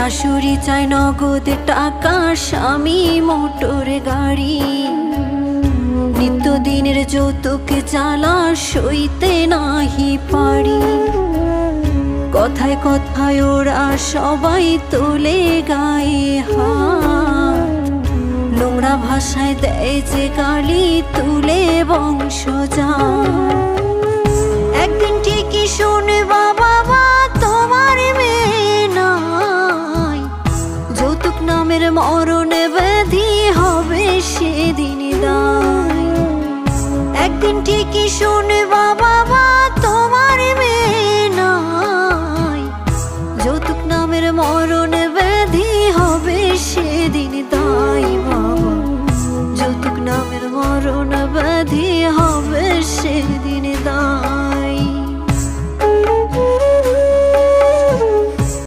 শাশুড়ি চায় নগদ টাকা, স্বামী মোটর গাড়ি। নিত্যদিনের যৌতুক জ্বালা সইতে নাহি পারি। কথায় কথায় ওরা সবাই তোলে গায়ে হাত, নোংরা ভাষায় দেয় যে গালি, তুলে বংশজাত। একদিন ঠিকই শুনবা বাবা তোমার মেয়ে নাই, যৌতুক নামের মরণ ব্যাধি হবে সেদিন দায়। একদিন ঠিকই শুনবা বাবা তোমার মেয়ে নাই, যৌতুক নামের মরণ ব্যাধি হবে সেদিন দায়। বাবা যৌতুক নামের মরণ